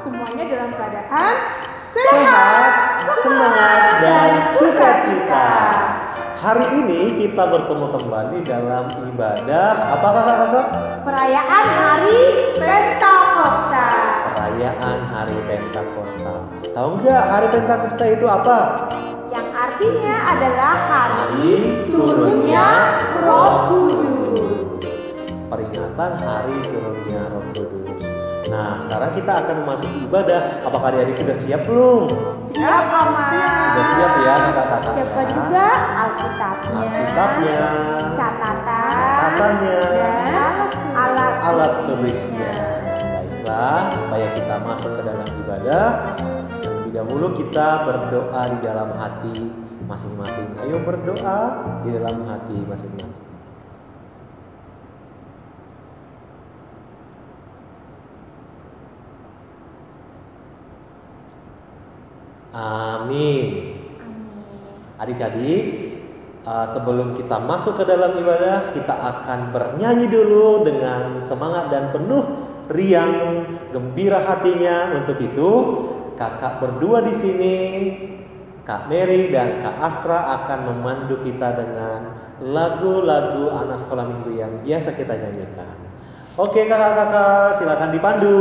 semuanya dalam keadaan sehat, semangat, dan sukacita. Hari ini kita bertemu kembali dalam ibadah apakah kakak? perayaan Hari Pentakosta. Perayaan Hari Pentakosta. Tahu nggak Hari Pentakosta itu apa? Yang artinya adalah hari turunnya Roh Kudus. Peringatan Hari turunnya Roh Kudus. Nah, sekarang kita akan memasuki ibadah. Apakah adik-adik sudah siap belum? Siap, Aman. Sudah siap ya kakak-kakak? Siapkan juga Alkitabnya, Alkitabnya, catatannya, dan alat tulisnya. Baiklah, supaya kita masuk ke dalam ibadah, terlebih dahulu kita berdoa di dalam hati masing-masing. Ayo berdoa di dalam hati masing-masing. Amin. Adik-adik, sebelum kita masuk ke dalam ibadah, kita akan bernyanyi dulu dengan semangat dan penuh riang, gembira hatinya. Untuk itu, kakak berdua di sini, Kak Mary dan Kak Astra akan memandu kita dengan lagu-lagu anak sekolah minggu yang biasa kita nyanyikan. Oke kakak-kakak, silakan dipandu.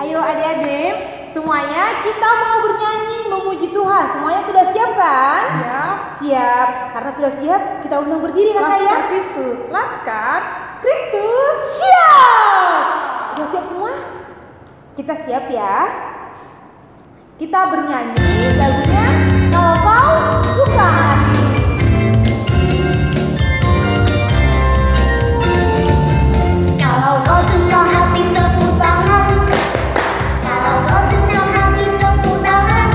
Ayo adik-adik, semuanya kita mau bernyanyi memuji Tuhan. Semuanya sudah siap kan? Siap. Siap. Karena sudah siap, kita undang berdiri kakak ya. Laskar Kristus. Laskar Kristus. Siap. Udah siap semua? Kita siap ya. Kita bernyanyi lagunya Kalau Kau Suka Hari Ini. Kalau kau senang hati tepuk tangan. Kalau kau senang hati tepuk tangan.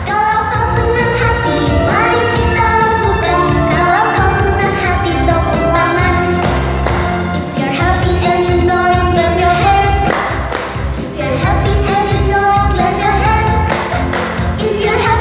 Kalau kau senang hati mari kita lakukan. Kalau kau senang hati tepuk tangan. If you're happy and you know it, clap your hand. If you're happy and you know it, clap your hand. If you're happy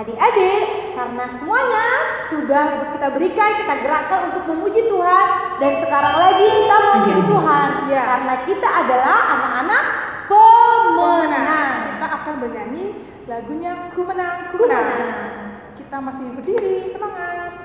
Adik-adik, karena semuanya sudah kita berikan, kita gerakkan untuk memuji Tuhan, dan sekarang lagi kita memuji Tuhan, Ya. karena kita adalah anak-anak pemenang. Kita akan bernyanyi lagunya Ku Menang, Ku Ku Menang. menang. Kita masih berdiri, semangat.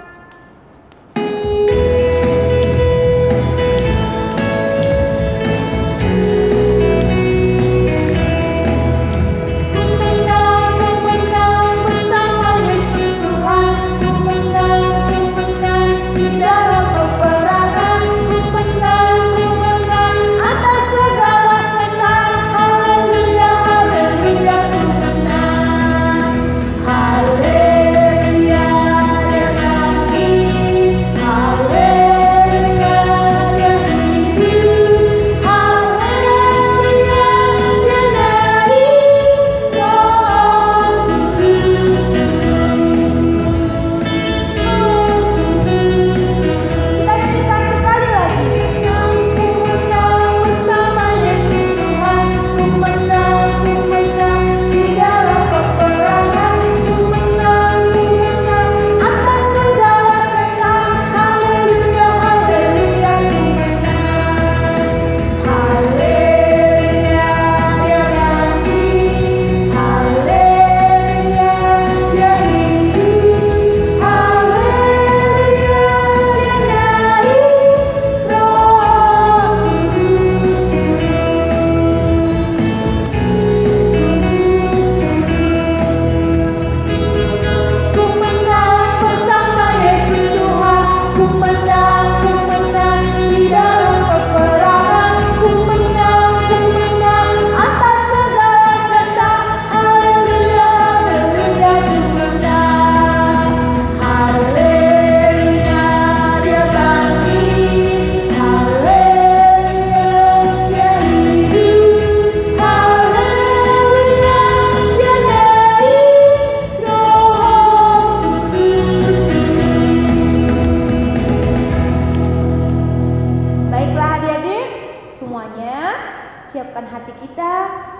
siapkan hati kita,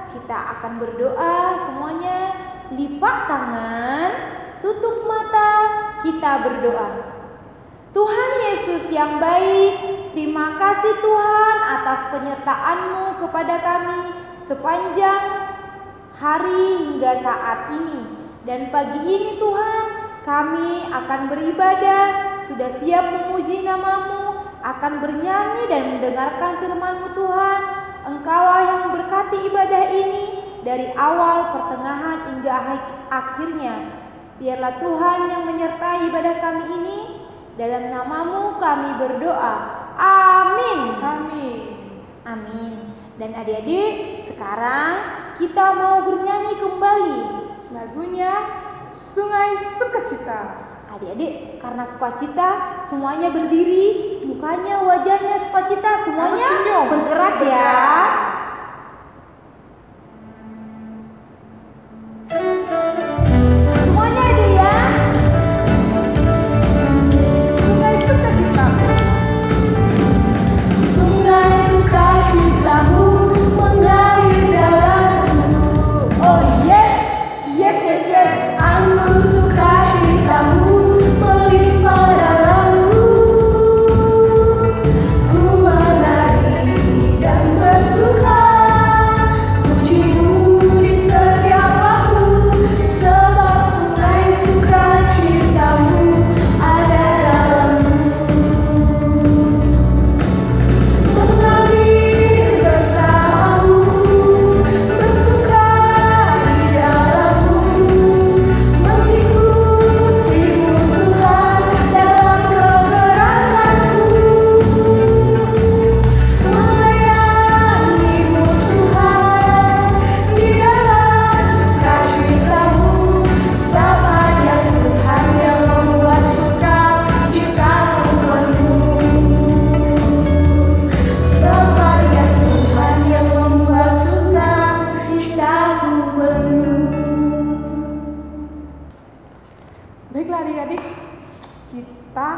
kita akan berdoa semuanya. Lipat tangan, tutup mata, kita berdoa. Tuhan Yesus yang baik, terima kasih Tuhan atas penyertaan-Mu kepada kami sepanjang hari hingga saat ini. Dan pagi ini Tuhan, kami akan beribadah, sudah siap memuji nama-Mu, akan bernyanyi dan mendengarkan firman-Mu Tuhan. Engkaulah yang berkati ibadah ini dari awal, pertengahan hingga akhirnya. Biarlah Tuhan yang menyertai ibadah kami ini. Dalam nama-Mu kami berdoa. Amin. Amin. Amin. Dan adik-adik, sekarang kita mau bernyanyi kembali. Lagunya Sungai Sukacita. Adik-adik, karena sukacita semuanya berdiri, mukanya, wajahnya sukacita, semuanya Harus senyum. bergerak ya. Semuanya itu ya. Sungai Sukacita. Sungai sukacitamu mengalir dalamku. Oh yes, yes, yes, yes. Anggun sukacitamu melimpah dalamku. Ku menari dan bersuka, pujimu di setiap waktu. Sebab sungai sukacitamu ada dalamku. Mengalir bersamamu, bersuka di dalammu, mengikutimu Tuhan dalam kegerakanku, melayanimu Tuhan di dalam sukacitamu, sebab hanya Tuhan yang membuat sukacitaku penuh. Sebab hanya Tuhan yang membuat sukacitaku penuh. Baiklah adik-adik, kita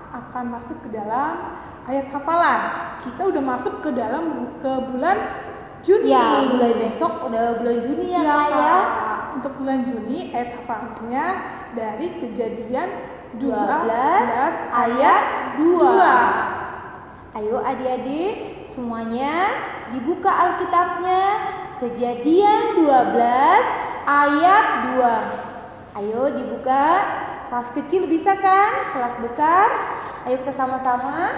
akan masuk ke dalam ayat hafalan. Kita udah masuk ke dalam ke bulan Juni. Ya, mulai besok udah bulan Juni ya, Kak ya. untuk bulan Juni ayat hafalannya dari Kejadian 12 12 ayat 2. 2. Ayo adik-adik semuanya dibuka Alkitabnya, Kejadian 12 ayat 2. Ayo dibuka. Kelas kecil bisa kan? Kelas besar? Ayo kita sama-sama.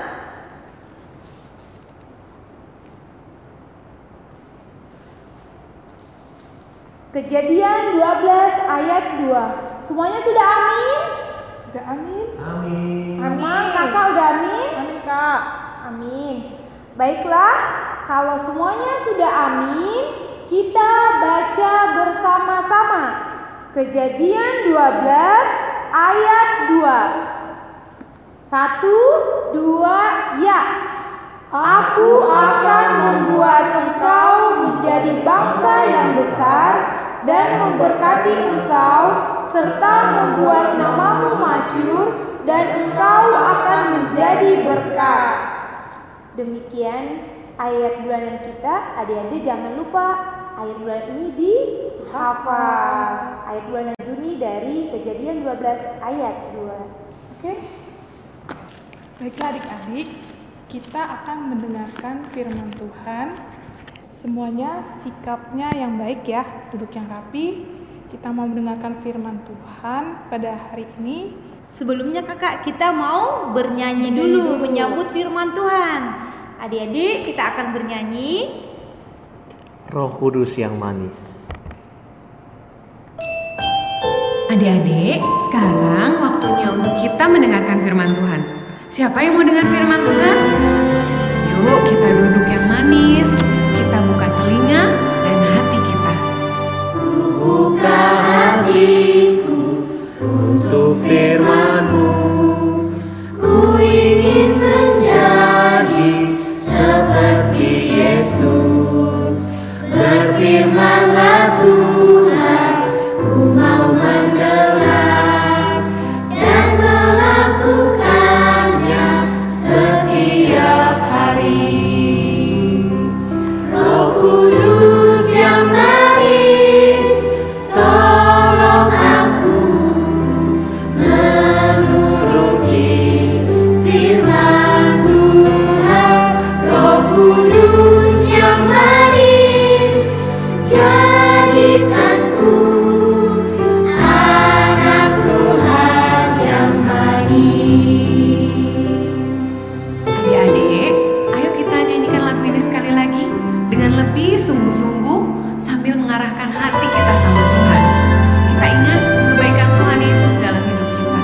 Kejadian 12 ayat 2. Semuanya sudah amin? Sudah amin? Amin. Amin. Kakak udah amin? Amin Kak. Amin. Baiklah, kalau semuanya sudah amin, kita baca bersama-sama. Kejadian 12 ayat 2. 1, 2, ya. Aku akan membuat engkau menjadi bangsa yang besar dan memberkati engkau serta membuat namamu masyhur dan engkau akan menjadi berkat. Demikian ayat bulanan kita. Adik-adik jangan lupa ayat bulan ini dihafal. Ayat bulan Juni dari Kejadian 12 ayat 2. Oke. Baiklah adik-adik, kita akan mendengarkan firman Tuhan. Semuanya sikapnya yang baik ya, duduk yang rapi. Kita mau mendengarkan firman Tuhan pada hari ini. Sebelumnya kakak, kita mau bernyanyi dulu menyambut firman Tuhan. Adik-adik kita akan bernyanyi Roh Kudus yang manis. Adik-adik, sekarang waktunya untuk kita mendengarkan firman Tuhan. Siapa yang mau dengar firman Tuhan? Yuk kita duduk yang manis, kita buka telinga dan hati kita. Buka hatiku Untuk firman-Mu, Ku ingin menjadi seperti Yesus. Berfirmanlah Tuhan, ku mau mendengar dan melakukannya setiap hari. Roh Kudus yang manis, tolong aku menuruti firman Tuhan. Roh Kudus yang manis, jadikanku anak Tuhan yang manis. Adik-adik, ayo kita nyanyikan lagu ini sekali lagi dengan lebih sungguh-sungguh sambil mengarahkan hati kita sama Tuhan. Kita ingat kebaikan Tuhan Yesus dalam hidup kita.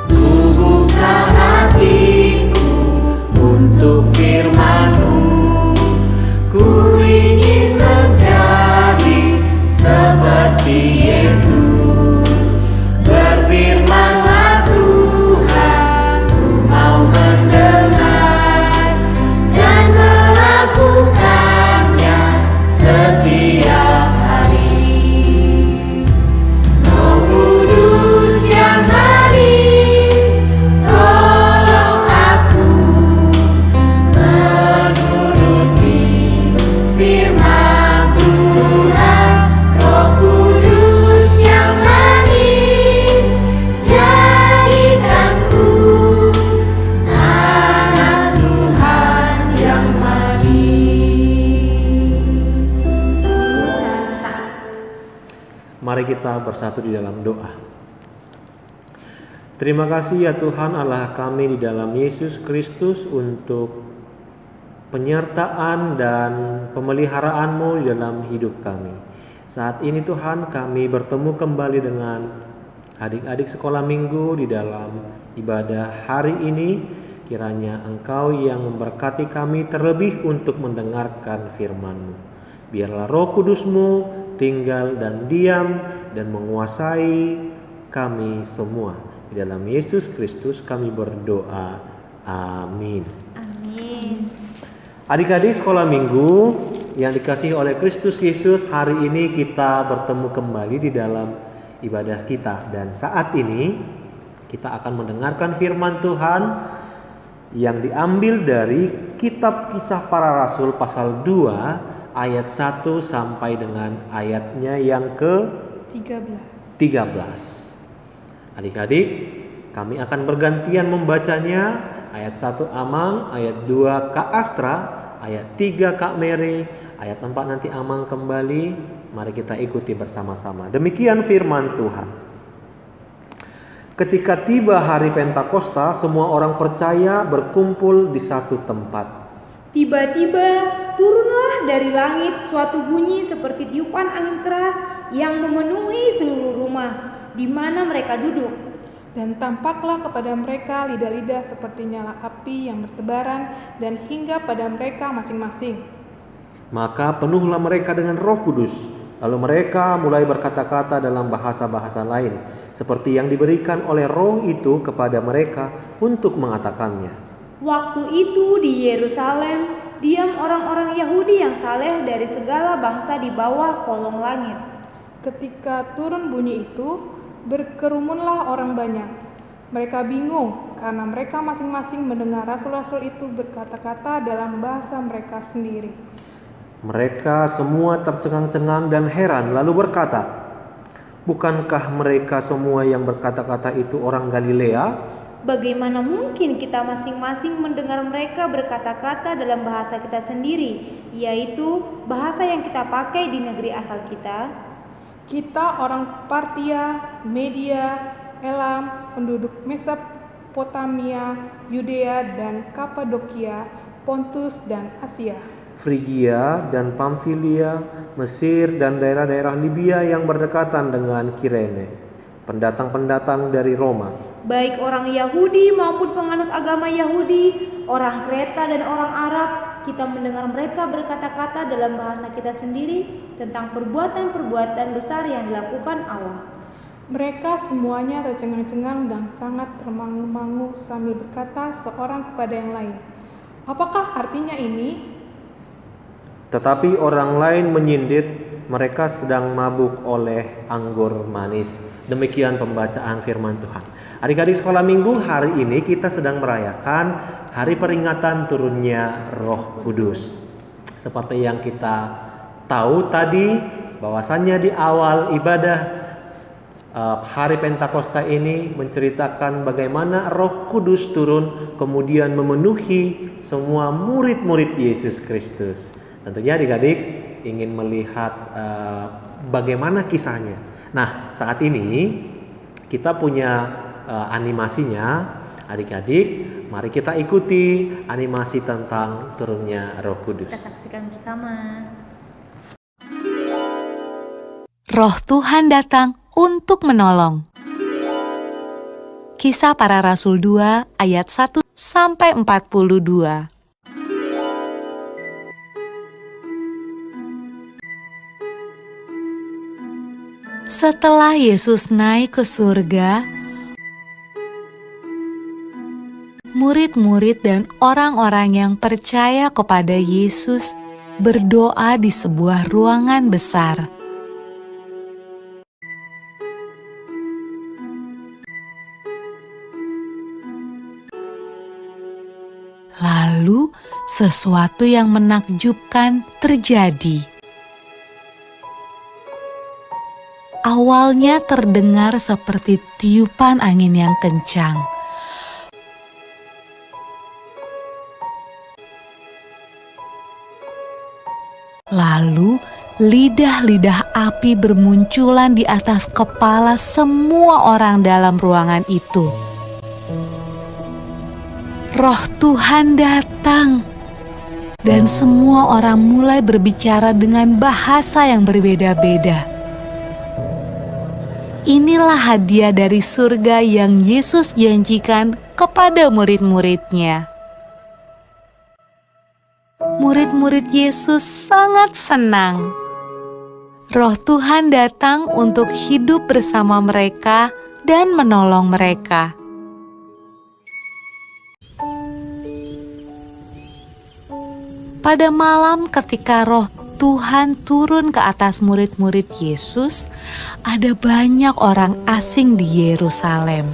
Ku buka hatiku untuk firman-Mu. Ku ingin menjadi seperti Yesus. Berfirmanlah Tuhan, ku mau mendengar dan melakukannya setiap hari. Roh Kudus yang manis, tolong aku menuruti firman Tuhan. Roh Kudus yang manis, jadikanku anak Tuhan yang manis. Mari kita bersatu di dalam doa. Terima kasih ya Tuhan Allah kami di dalam Yesus Kristus untuk penyertaan dan pemeliharaan-Mu di dalam hidup kami. Saat ini Tuhan kami bertemu kembali dengan adik-adik sekolah minggu di dalam ibadah hari ini. Kiranya Engkau yang memberkati kami terlebih untuk mendengarkan firman-Mu. Biarlah Roh Kudus-Mu tinggal dan diam dan menguasai kami semua. Di dalam Yesus Kristus kami berdoa. Amin. amin. Adik-adik sekolah minggu yang dikasihi oleh Kristus Yesus, hari ini kita bertemu kembali di dalam ibadah kita. Dan saat ini kita akan mendengarkan firman Tuhan yang diambil dari kitab Kisah Para Rasul pasal 2 ayat 1 sampai dengan ayatnya yang ke-13. Adik-adik, kami akan bergantian membacanya. Ayat 1 Amang, ayat 2 Kak Astra, ayat 3 Kak Mary, ayat 4 nanti Amang kembali. Mari kita ikuti bersama-sama. Demikian firman Tuhan. Ketika tiba hari Pentakosta, semua orang percaya berkumpul di satu tempat. Tiba-tiba turunlah dari langit suatu bunyi seperti tiupan angin keras yang memenuhi seluruh rumah di mana mereka duduk. Dan tampaklah kepada mereka lidah-lidah seperti nyala api yang bertebaran dan hingga pada mereka masing-masing. Maka penuhlah mereka dengan Roh Kudus. Lalu mereka mulai berkata-kata dalam bahasa-bahasa lain, seperti yang diberikan oleh Roh itu kepada mereka untuk mengatakannya. Waktu itu di Yerusalem diam orang-orang Yahudi yang saleh dari segala bangsa di bawah kolong langit. Ketika turun bunyi itu, berkerumunlah orang banyak. Mereka bingung karena mereka masing-masing mendengar rasul-rasul itu berkata-kata dalam bahasa mereka sendiri. Mereka semua tercengang-cengang dan heran lalu berkata, "Bukankah mereka semua yang berkata-kata itu orang Galilea? Bagaimana mungkin kita masing-masing mendengar mereka berkata-kata dalam bahasa kita sendiri, yaitu bahasa yang kita pakai di negeri asal kita? Kita orang Partia, Media, Elam, penduduk Mesopotamia, Yudea dan Kapadokia, Pontus dan Asia, Frigia dan Pamfilia, Mesir dan daerah-daerah Libya yang berdekatan dengan Kirene, pendatang-pendatang dari Roma, Baik orang Yahudi maupun penganut agama Yahudi, orang Kreta dan orang Arab, kita mendengar mereka berkata-kata dalam bahasa kita sendiri tentang perbuatan-perbuatan besar yang dilakukan Allah." Mereka semuanya tercengang-cengang dan sangat termangu-mangu sambil berkata seorang kepada yang lain, "Apakah artinya ini?" Tetapi orang lain menyindir, mereka sedang mabuk oleh anggur manis. Demikian pembacaan firman Tuhan. Adik-adik sekolah minggu, hari ini kita sedang merayakan hari peringatan turunnya Roh Kudus. Seperti yang kita tahu tadi, bahwasannya di awal ibadah hari Pentakosta ini menceritakan bagaimana Roh Kudus turun kemudian memenuhi semua murid-murid Yesus Kristus. Tentunya adik-adik ingin melihat bagaimana kisahnya. Nah, saat ini kita punya animasinya. Adik-adik, mari kita ikuti animasi tentang turunnya Roh Kudus. Kita saksikan bersama. Roh Tuhan datang untuk menolong. Kisah Para Rasul 2 ayat 1 sampai 42. Setelah Yesus naik ke surga, murid-murid dan orang-orang yang percaya kepada Yesus berdoa di sebuah ruangan besar. Lalu, sesuatu yang menakjubkan terjadi. Awalnya terdengar seperti tiupan angin yang kencang. Lalu, lidah-lidah api bermunculan di atas kepala semua orang dalam ruangan itu. Roh Tuhan datang, dan semua orang mulai berbicara dengan bahasa yang berbeda-beda. Inilah hadiah dari surga yang Yesus janjikan kepada murid-muridnya. Murid-murid Yesus sangat senang. Roh Tuhan datang untuk hidup bersama mereka dan menolong mereka. Pada malam ketika Roh Tuhan turun ke atas murid-murid Yesus, ada banyak orang asing di Yerusalem.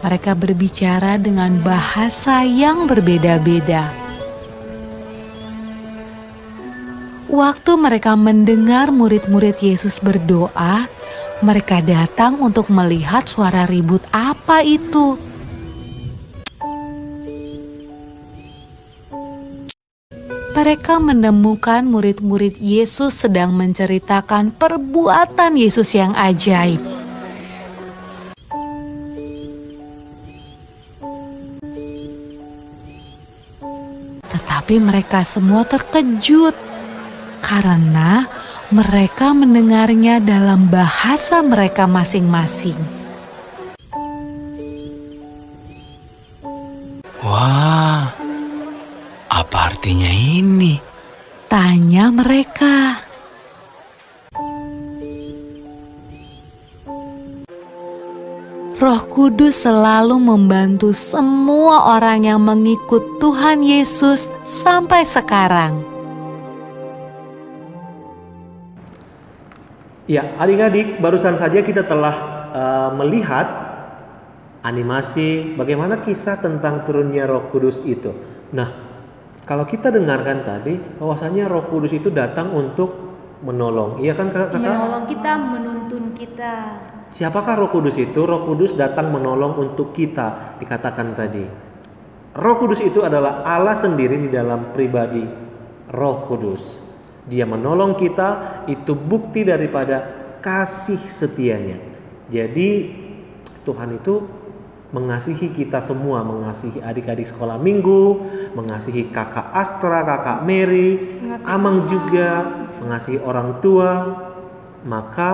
Mereka berbicara dengan bahasa yang berbeda-beda. Waktu mereka mendengar murid-murid Yesus berdoa, mereka datang untuk melihat suara ribut apa itu. Mereka menemukan murid-murid Yesus sedang menceritakan perbuatan Yesus yang ajaib. Tetapi mereka semua terkejut karena mereka mendengarnya dalam bahasa mereka masing-masing. Wah, apa artinya ini? Tanya mereka. Roh Kudus selalu membantu semua orang yang mengikut Tuhan Yesus sampai sekarang. Ya, adik-adik, barusan saja kita telah melihat animasi bagaimana kisah tentang turunnya Roh Kudus itu. Nah, kalau kita dengarkan tadi, bahwasanya Roh Kudus itu datang untuk menolong. Iya kan kakak? Menolong kita, menuntun kita. Siapakah Roh Kudus itu? Roh Kudus datang menolong untuk kita, dikatakan tadi. Roh Kudus itu adalah Allah sendiri di dalam pribadi Roh Kudus. Dia menolong kita, itu bukti daripada kasih setianya. Jadi Tuhan itu mengasihi kita semua, mengasihi adik-adik sekolah minggu, mengasihi kakak Astra, kakak Mary, Amang juga, mengasihi orang tua. Maka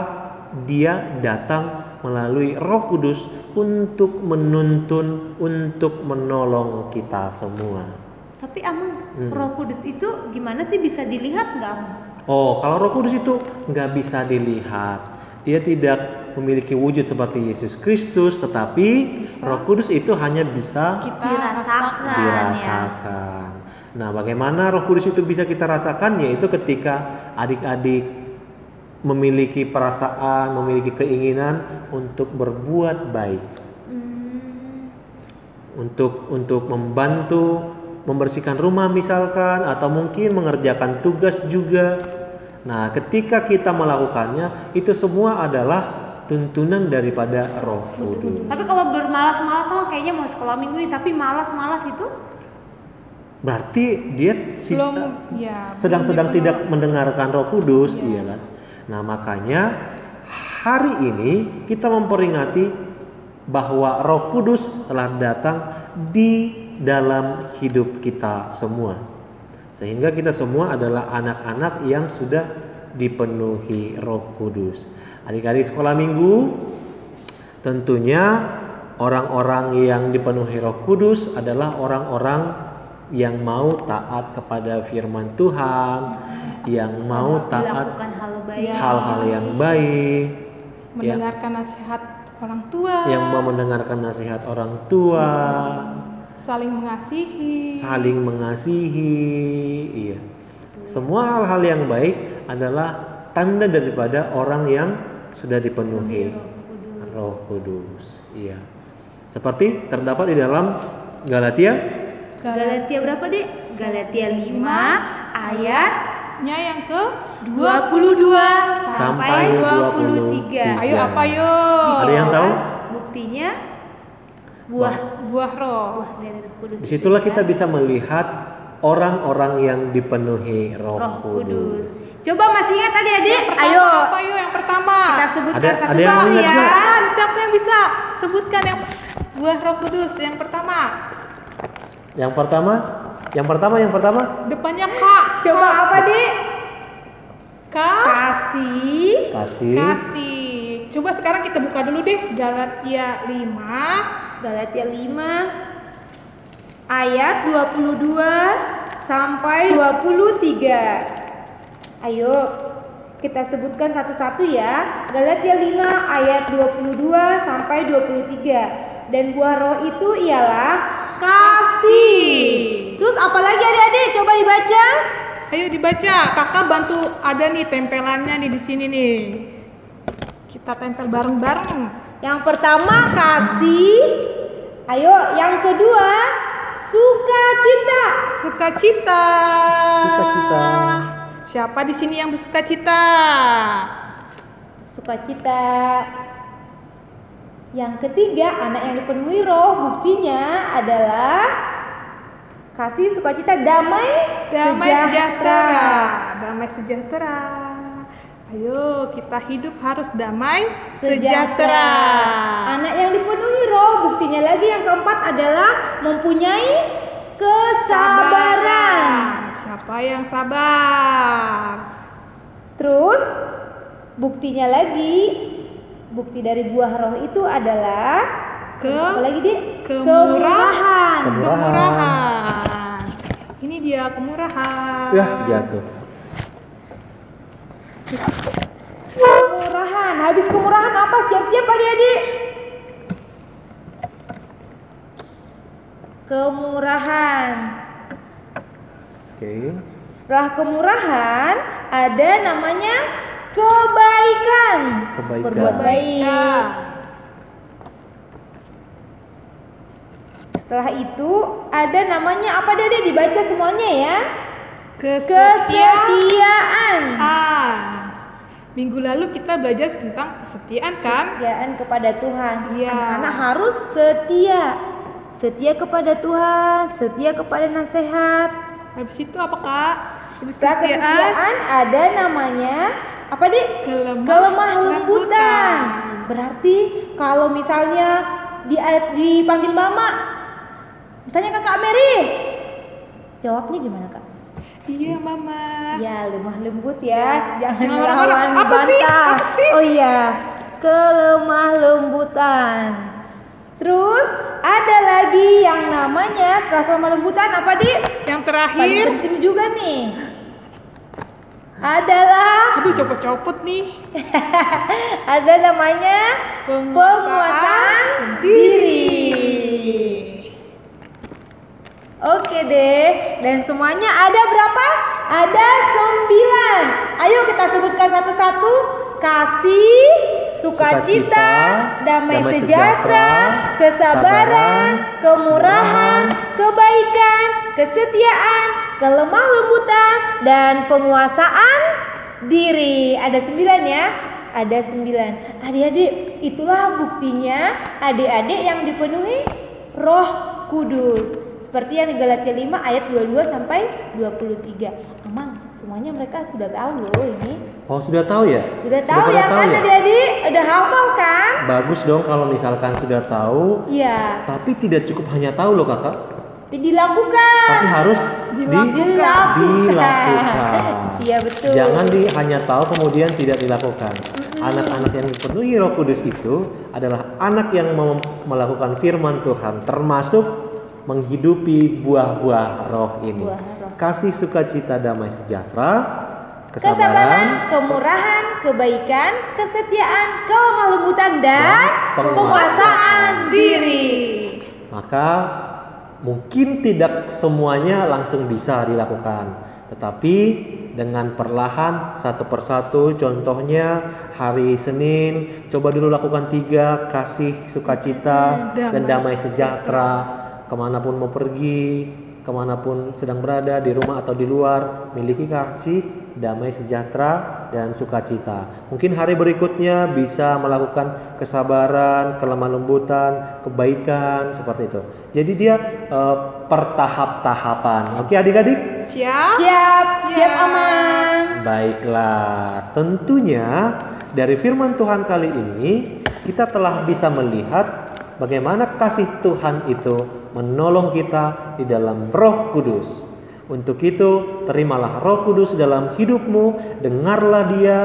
dia datang melalui Roh Kudus untuk menuntun, untuk menolong kita semua. Tapi Amang, Roh Kudus itu gimana sih, bisa dilihat nggak Amang? Oh, kalau Roh Kudus itu nggak bisa dilihat. Dia tidak memiliki wujud seperti Yesus Kristus, tetapi Roh Kudus itu hanya bisa dirasakan. Nah, bagaimana Roh Kudus itu bisa kita rasakan? Yaitu ketika adik-adik memiliki perasaan, memiliki keinginan untuk berbuat baik, untuk membantu membersihkan rumah misalkan, atau mungkin mengerjakan tugas juga. Nah, ketika kita melakukannya, itu semua adalah tuntunan daripada Roh Kudus. Tapi kalau bermalas-malas sama kayaknya mau sekolah minggu nih, tapi malas-malas itu berarti dia sedang tidak mendengarkan Roh Kudus, iya kan? Nah, makanya hari ini kita memperingati bahwa Roh Kudus telah datang di dalam hidup kita semua. Sehingga kita semua adalah anak-anak yang sudah dipenuhi Roh Kudus. Adik-adik sekolah minggu, tentunya orang-orang yang dipenuhi Roh Kudus adalah orang-orang yang mau taat kepada firman Tuhan, yang mau taat hal-hal yang baik, mendengarkan nasihat orang tua, yang mau mendengarkan nasihat orang tua, saling mengasihi, iya. Semua hal-hal yang baik adalah tanda daripada orang yang sudah dipenuhi Roh Kudus. Iya. Seperti terdapat di dalam Galatia berapa, Dek? Galatia 5 ayatnya yang ke 22 sampai 23. Ayo apa yuk? Ada yang tahu? Buktinya buah roh. Dari Roh Kudus. Disitulah kita bisa melihat orang-orang yang dipenuhi Roh Kudus. Coba masih ingat adik-adik? Ayo. Apa yuk yang pertama? Kita sebutkan ada yang satu-satu ya. Siapa yang bisa sebutkan yang buah Roh Kudus yang pertama? Yang pertama. Depannya K. Coba apa, Dek? Kasih. Coba sekarang kita buka dulu deh Galatia 5 ayat 22 sampai 23. Ayo kita sebutkan satu-satu ya. Galatia 5 ayat 22 sampai 23. Dan buah roh itu ialah kasih. Terus apalagi adik-adik? Coba dibaca. Ayo dibaca. Kakak bantu, ada nih tempelannya nih di sini nih. Kita tempel bareng-bareng. Yang pertama kasih. Ayo, yang kedua sukacita. Siapa di sini yang bersuka cita? Sukacita. Yang ketiga, anak yang dipenuhi roh, buktinya adalah kasih, sukacita, damai Sejahtera. Damai sejahtera. Ayo kita hidup harus damai sejahtera. Anak yang dipenuhi roh, buktinya lagi yang keempat adalah mempunyai kesabaran. Siapa yang sabar? Terus buktinya lagi, bukti dari buah roh itu adalah apa lagi Dik? Kemurahan. Kemurahan. Ini dia kemurahan. Yah, jatuh. Kemurahan. Habis kemurahan apa? Siap-siap adik-adik. Kemurahan. Oke. Setelah kemurahan ada namanya kebaikan. Kebaikan. Berbuat baik. Setelah itu ada namanya apa Dede? Dibaca semuanya ya. Kesetiaan. Minggu lalu kita belajar tentang kesetiaan kan? Kesetiaan kepada Tuhan. Iya. Anak-anak harus setia. Setia kepada Tuhan, setia kepada nasihat. Habis itu apa Kak? Habis Setelah kesetiaan ada namanya apa Dik? Kelemah lembutan. Berarti kalau misalnya dipanggil mama, misalnya Kakak Mary, jawabnya gimana Kak? Iya Mama. Ya lemah lembut ya, jangan Marah-marah. melawan Apa sih? bantah. Apa sih? Oh iya, kelemah lembutan. Terus ada lagi yang namanya setelah kelemah lembutan apa Dik? Yang Paling terakhir. penting juga nih adalah Aduh copot-copot nih. ada namanya penguasaan diri. Oke deh, dan semuanya ada berapa? Ada 9. Ayo kita sebutkan satu-satu. Kasih, sukacita, damai sejahtera, kesabaran, kemurahan, kebaikan, kesetiaan, kelemah lembutan, dan penguasaan diri. Ada 9 ya? Ada 9. Adik-adik, itulah buktinya adik-adik yang dipenuhi Roh Kudus. Seperti yang di Galatia 5 ayat 22 sampai 23. Amang, semuanya mereka sudah tahu loh ini. Oh, sudah tahu ya? Sudah tahu ya kan adik-adik? Udah hafal kan? Bagus dong kalau misalkan sudah tahu. Iya. Tapi tidak cukup hanya tahu loh kakak. Tapi dilakukan. Tapi harus dilakukan. Iya betul. Jangan hanya tahu kemudian tidak dilakukan. Anak-anak yang dipenuhi Roh Kudus itu adalah anak yang melakukan firman Tuhan, termasuk menghidupi buah-buah roh ini. Kasih, sukacita, damai sejahtera, kesabaran, kemurahan, kebaikan, kesetiaan, kelemah lembutan, dan penguasaan diri. Maka mungkin tidak semuanya langsung bisa dilakukan, tetapi dengan perlahan satu persatu. Contohnya hari Senin coba dulu lakukan 3, kasih, sukacita, dan damai sejahtera. Kemanapun mau pergi, kemanapun sedang berada, di rumah atau di luar, miliki kasih, damai sejahtera, dan sukacita. Mungkin hari berikutnya bisa melakukan kesabaran, kelemah lembutan, kebaikan, seperti itu. Jadi dia pertahap-tahapan. Oke adik-adik? Siap aman. Baiklah, tentunya dari firman Tuhan kali ini kita telah bisa melihat bagaimana kasih Tuhan itu menolong kita di dalam Roh Kudus. Untuk itu, terimalah Roh Kudus dalam hidupmu, dengarlah Dia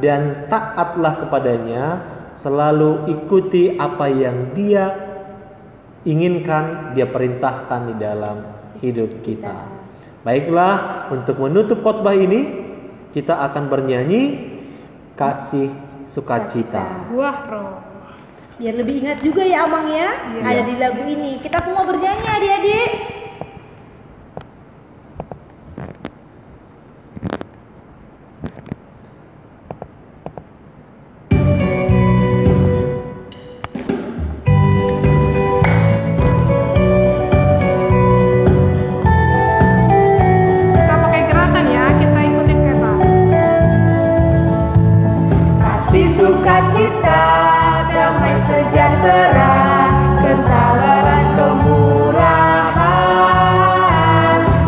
dan taatlah kepadanya. Selalu ikuti apa yang Dia inginkan, Dia perintahkan di dalam hidup kita. Baiklah, untuk menutup khotbah ini kita akan bernyanyi kasih, sukacita. Buah roh. Biar lebih ingat juga ya Amang ya, ada di lagu ini. Kita semua bernyanyi adik-adik. Kita pakai gerakan ya, kita ikutin kata. sukacita, damai sejahtera, kesabaran, kemurahan,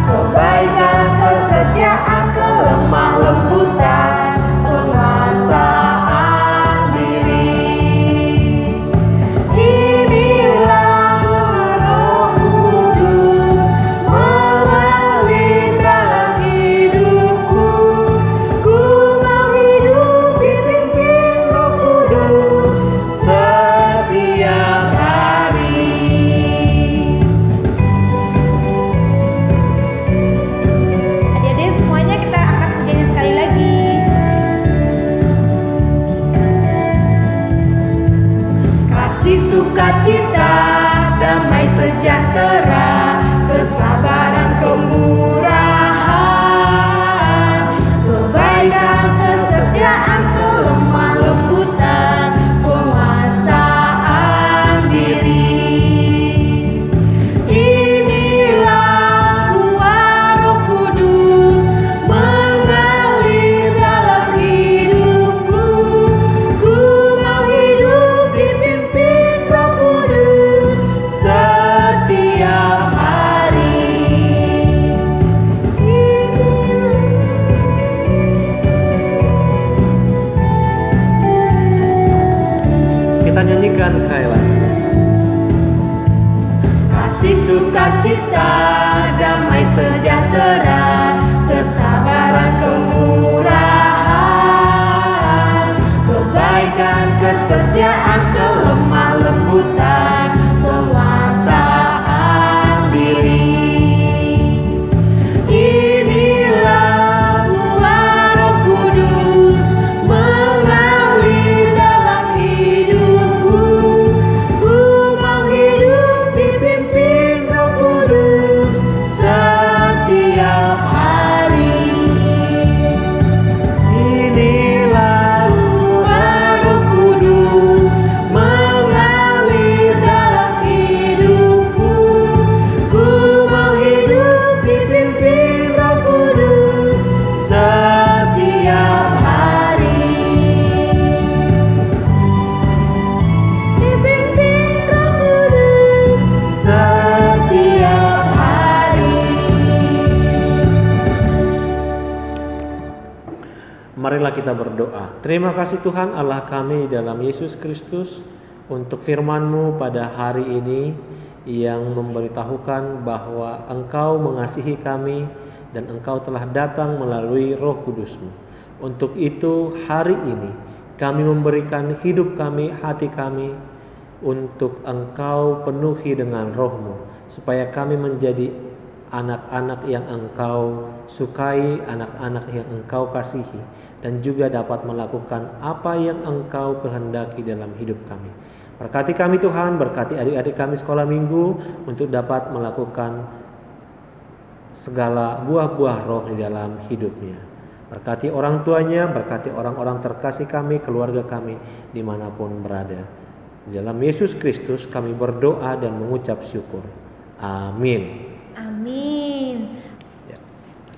kebaikan, kesetiaan, kelemah lembutan, penguasaan diri. Inilah Roh Kudus mengalir dalam hidupku. Ku mau hidup dipimpin Roh Kudus setiap hari. Adik-adik semuanya kita angkat pujiannya sekali lagi. Kasih, sukacita, damai sejahtera, kesabaran, kemurahan, kebaikan, kesetiaan, kelemah lembutan, penguasaan diri. Inilah buah Roh Kudus mengalir dalam hidupku. Ku mau hidup dipimpin Roh Kudus setiap hari. Kita nyanyikan sekali lagi. Kasih, sukacita, damai sejahtera, kesabaran, kemurahan, kebaikan, kesetiaan, kelemah lembutan, penguasaan diri. Inilah buah Roh Kudus mengalir dalam hidupku. Ku mau hidup dipimpin Roh Kudus setiap hari. Inilah buah Roh Kudus mengalir dalam hidupku. Ku mau hidup dipimpin Roh Kudus setiap hari. Dipimpin Roh Kudus setiap hari. Marilah kita berdoa. Terima kasih Tuhan Allah kami dalam Yesus Kristus untuk firman-Mu pada hari ini yang memberitahukan bahwa Engkau mengasihi kami dan Engkau telah datang melalui Roh Kudus-Mu. Untuk itu hari ini kami memberikan hidup kami, hati kami untuk Engkau penuhi dengan Roh-Mu, supaya kami menjadi anak-anak yang Engkau sukai, anak-anak yang Engkau kasihi, dan juga dapat melakukan apa yang Engkau kehendaki dalam hidup kami. Berkati kami Tuhan, berkati adik-adik kami sekolah minggu untuk dapat melakukan segala buah-buah roh di dalam hidupnya. Berkati orang tuanya, berkati orang-orang terkasih kami, keluarga kami dimanapun berada. Di dalam Yesus Kristus kami berdoa dan mengucap syukur. Amin. Amin.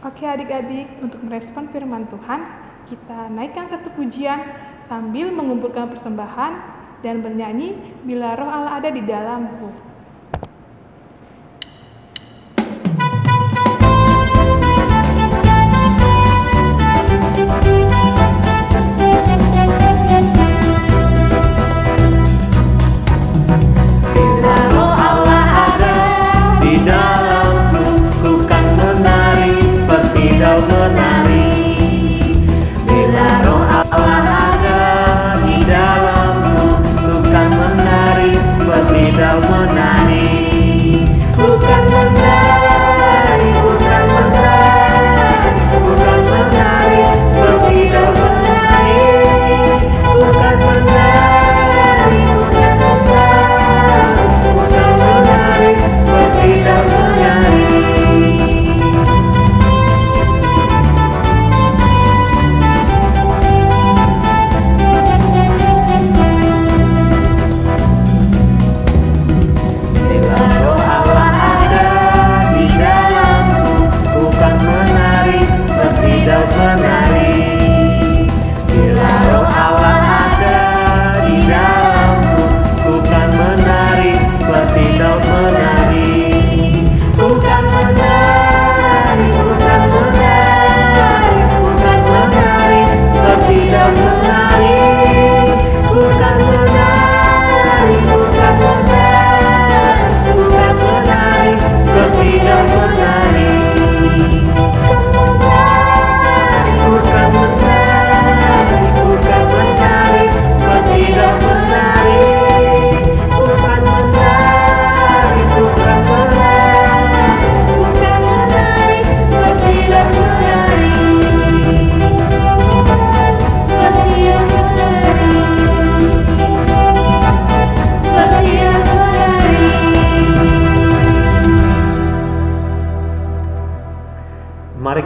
Oke adik-adik, untuk merespon firman Tuhan, kita naikkan satu pujian sambil mengumpulkan persembahan dan bernyanyi Bila Roh Allah Ada di Dalamku. Bila Roh Allah ada di dalamku, ku kan menari seperti daun menari. Bila Roh Allah ada di dalamku, ku kan menari seperti daun menari.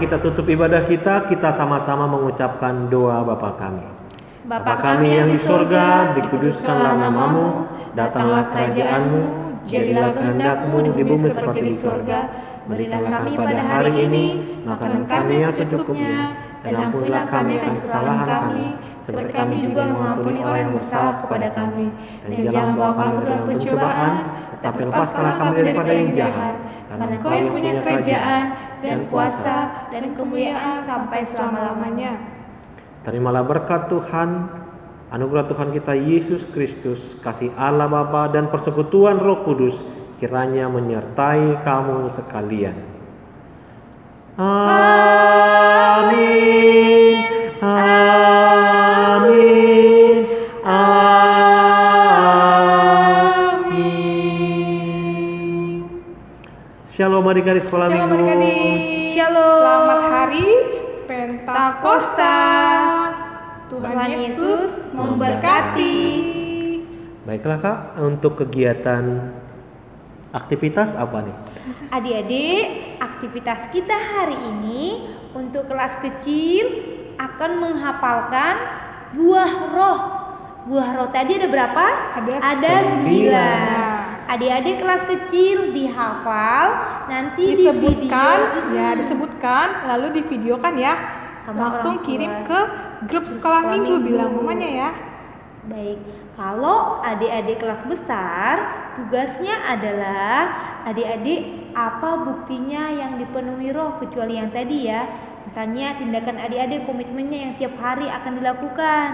kita tutup ibadah kita, kita sama-sama mengucapkan doa Bapa kami. Bapa kami yang di surga, dikuduskanlah namamu, datanglah kerajaan-Mu, jadilah kehendak-Mu di bumi seperti di surga. Berilah kami pada hari ini makanan kami yang secukupnya, dan ampunilah kami akan kesalahan kami, seperti kami juga mengampuni orang yang bersalah kepada kami. Dan jangan bawa kami ke dalam pencobaan, tetapi lepaskanlah kami daripada yang jahat. Karena Engkau yang punya kerajaan, dan kuasa, dan kemuliaan sampai selama-lamanya. Terimalah berkat Tuhan, anugerah Tuhan kita Yesus Kristus, kasih Allah Bapa dan persekutuan Roh Kudus kiranya menyertai kamu sekalian. Amin. Amin. Amin. Shalom adik-adik sekolah Shalom minggu. adik-adik. Shalom. Selamat hari Pentakosta. Tuhan Yesus memberkati. Baiklah Kak, untuk kegiatan aktivitas apa nih? Adik-adik, aktivitas kita hari ini untuk kelas kecil akan menghafalkan buah roh. Buah roh tadi ada berapa? Ada 9. Adik-adik kelas kecil dihafal, nanti Disebutkan, di video ya disebutkan, lalu divideokan ya. Sama Langsung orang tua. kirim ke grup sekolah minggu, bilang mamanya ya. Baik, kalau adik-adik kelas besar, tugasnya adalah adik-adik apa buktinya yang dipenuhi roh kecuali yang tadi ya. Misalnya tindakan adik-adik komitmennya yang tiap hari akan dilakukan.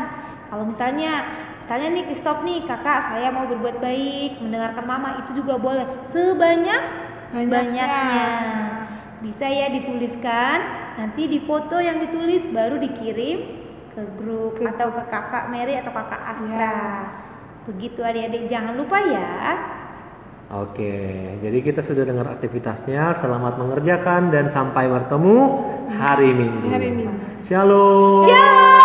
Kalau misalnya nih Kristof nih, kakak saya mau berbuat baik, mendengarkan mama, itu juga boleh sebanyak-banyaknya. Bisa ya dituliskan, nanti di foto yang ditulis baru dikirim ke grup atau ke kakak Mary atau kakak Astra. Begitu adik-adik, jangan lupa ya. Oke, jadi kita sudah dengar aktivitasnya. Selamat mengerjakan dan sampai bertemu hari Minggu. Hari Minggu. Shalom. Shalom.